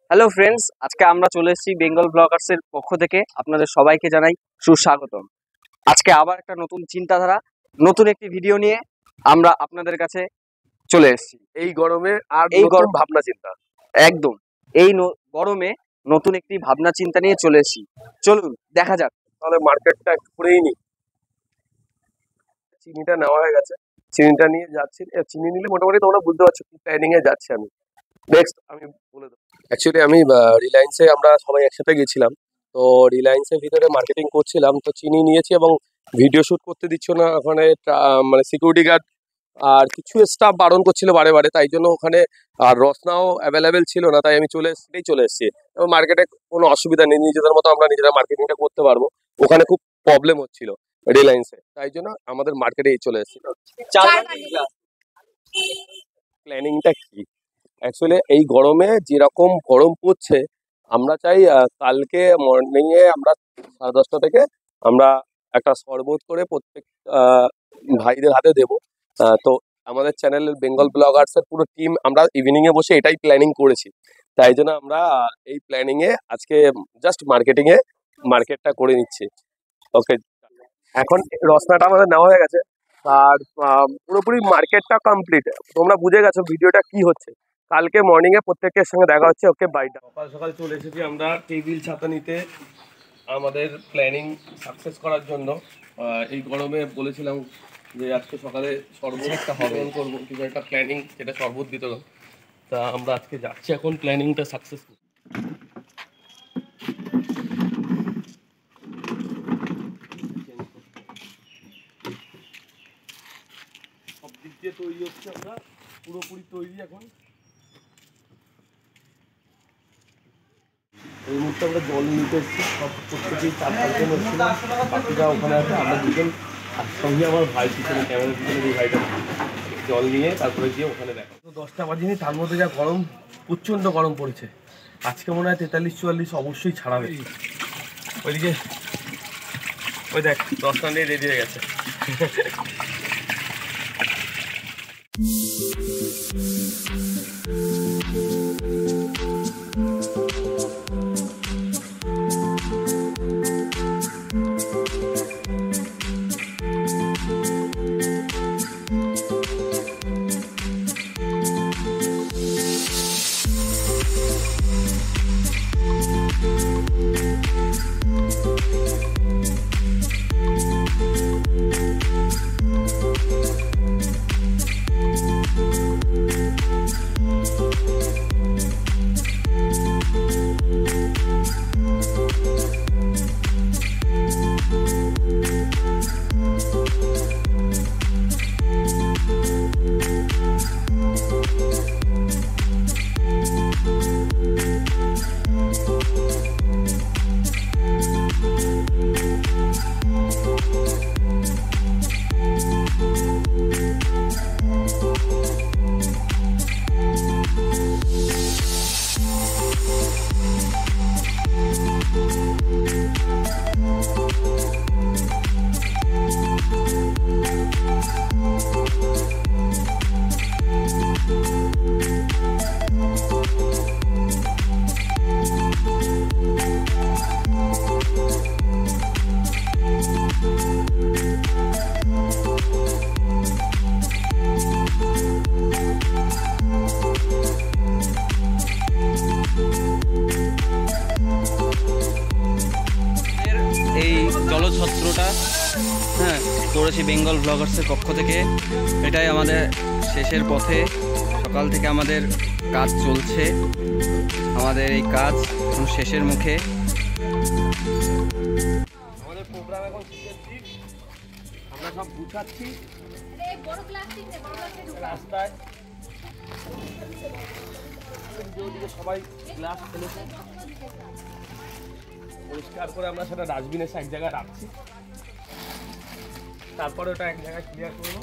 Hello friends, আজকে আমরা চলে এসেছি বেঙ্গল ব্লগার্সের পক্ষ থেকে। আপনাদের সবাইকে জানাই সুস্বাগতম। আজকে আবার একটা নতুন চিন্তাধারা, নতুন একটি ভিডিও নিয়ে আমরা আপনাদের কাছে চলে এসেছি। এই গরমে আর এই নতুন ভাবনা চিন্তা। একদম গরমে নতুন একটি ভাবনা চিন্তা নিয়ে চলে এসেছি। চলুন দেখা যাক। তাহলে মার্কেটটা একটু ঘুরেই নি। চিনিটা নেওয়া হয়ে গেছে, চিনিটা নিয়ে যাচ্ছি। চিনি নিলে মোটামুটি তোমরা বুঝতে পারছো কি প্ল্যানিং এ যাচ্ছি আমি। নেক্সট আমি বলে দেবো। অ্যাকচুয়ালি আমি রিলায়েন্সে আমরা সবাই একসাথে গেছিলাম, তো রিলায়েন্সের ভিতরে মার্কেটিং করছিলাম, তো চিনি নিয়েছি এবং ভিডিও শুট করতে দিচ্ছ না ওখানে, মানে সিকিউরিটি গার্ড আর কিছু স্টাফ বারণ করছিল বারে বারে, তাই জন্য ওখানে আর রসনাও অ্যাভেলেবেল ছিল না, তাই আমি চলে এসেছি। এবং মার্কেটে কোনো অসুবিধা নেই, নিজেদের মতো আমরা নিজেরা মার্কেটিংটা করতে পারবো। ওখানে খুব প্রবলেম হচ্ছিল রিলায়েন্সে, তাই জন্য আমাদের মার্কেটেই চলে এসেছি। প্ল্যানিংটা কি অ্যাকচুয়ালি এই গরমে যেরকম গরম পড়ছে, আমরা চাই কালকে মর্নিংয়ে আমরা 10:30 থেকে আমরা একটা শরবত করে প্রত্যেক ভাইদের হাতে দেবো। তো আমাদের চ্যানেলের বেঙ্গল ব্লগার্সের পুরো টিম আমরা ইভিনিংয়ে বসে এটাই প্ল্যানিং করেছি, তাই জন্য আমরা এই প্ল্যানিংয়ে আজকে জাস্ট মার্কেটটা করে নিচ্ছি। ওকে, এখন রসনাটা আমাদের নেওয়া হয়ে গেছে আর পুরোপুরি মার্কেটটা কমপ্লিট। তোমরা বুঝে গেছো ভিডিওটা কি হচ্ছে। কালকে মর্নিংয়ে প্রত্যেকের সঙ্গে দেখা হচ্ছে। ওকে, বাইটা সকাল সকাল চলে এসেছি আমরা টেবিল ছাতা নিতে আমাদের প্ল্যানিং সাকসেস করার জন্য। এই গরমে বলেছিলাম যে আজকে সকালে শরবত একটা হবে করবো, কিছু একটা প্ল্যানিং, সেটা শরবত দিতে হবে। তা আমরা আজকে যাচ্ছি এখন প্ল্যানিংটা সাকসেস করতে। সব দিক দিয়ে তৈরি হচ্ছে, আমরা পুরোপুরি তৈরি এখন। এই মুহূর্তে আমরা জল নিতে এসেছি, সব প্রত্যেকেই 4-5 জন এসেছিলাম, বাকিরা ওখানে আছে। আমরা দুজন আর সঙ্গে আমার ভাই পিছনে, ক্যামেরার পিছনে এই ভাইটা জল নিয়ে তারপরে গিয়ে ওখানে দেখা। তো 10টা বাজিনি, তার মধ্যে যা গরম, প্রচণ্ড গরম পড়েছে। আজকে মনে হয় 43-44 অবশ্যই ছাড়াবে। ওইদিকে ওই দেখ রসনা নিয়ে রেডি হয়ে গেছে। এই জলছত্রটা করেছি বেঙ্গল ব্লগার্সের পক্ষ থেকে। এটাই আমাদের শেষের পথে। সকাল থেকে আমাদের কাজ চলছে, আমাদের এই কাজ এখন শেষের মুখে। আমাদের প্রোগ্রাম এখন শেষের দিক, আমরা সব গুছাচ্ছি রাস্তায়। সবাই গ্লাস ফেলেছে, পরিষ্কার করে আমরা সেটা ডাস্টবিনের এক জায়গায় রাখছি, তারপরে ওটা এক জায়গায় ক্লিয়ার করবো।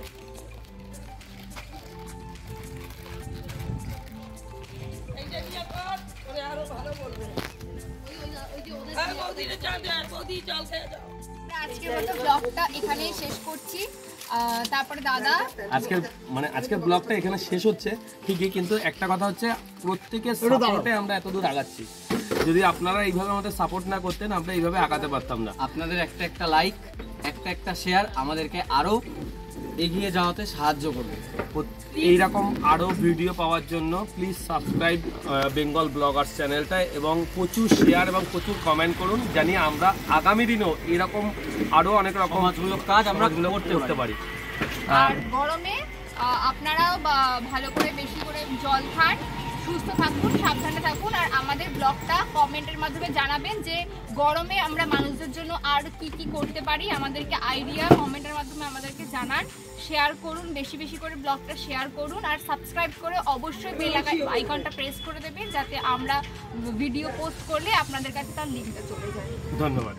আজকের মতো ব্লগটা এখানেই শেষ করছি। তারপরে দাদা। আজকের ব্লগটা এখানে শেষ হচ্ছে ঠিকই, কিন্তু একটা কথা হচ্ছে প্রত্যেকের সাপোর্টে আমরা এত দূর আগাচ্ছি। যদি আপনারা এইভাবে আমাদের সাপোর্ট না করতেন আমরা এইভাবে আগাতে পারতাম না। আপনাদের একটা লাইক, একটা শেয়ার আমাদেরকে আরো এগিয়ে যাওয়াতে সাহায্য করবে। এইরকম আরো ভিডিও পাওয়ার জন্য প্লিজ সাবস্ক্রাইব বেঙ্গল ব্লগার্স চ্যানেলটা, এবং প্রচুর শেয়ার এবং প্রচুর কমেন্ট করুন, জানি আমরা আগামী দিনেও এরকম আরো অনেক রকম সমাজমূলক কাজ আমরা করতে পারি। আর গরমে আপনারাও ভালো করে বেশি করে জল খান, সুস্থ থাকুন, সাবধানে থাকুন। আর আমাদের ব্লগটা কমেন্টের মাধ্যমে জানাবেন যে গরমে আমরা মানুষদের জন্য আর কি কি করতে পারি, আমাদেরকে আইডিয়া কমেন্টের মাধ্যমে আমাদেরকে জানান। শেয়ার করুন, বেশি বেশি করে ব্লগটা শেয়ার করুন, আর সাবস্ক্রাইব করে অবশ্যই বেল আইকনটা প্রেস করে দেবেন, যাতে আমরা ভিডিও পোস্ট করলে আপনাদের কাছে তার লিঙ্কটা চলে যায়। ধন্যবাদ।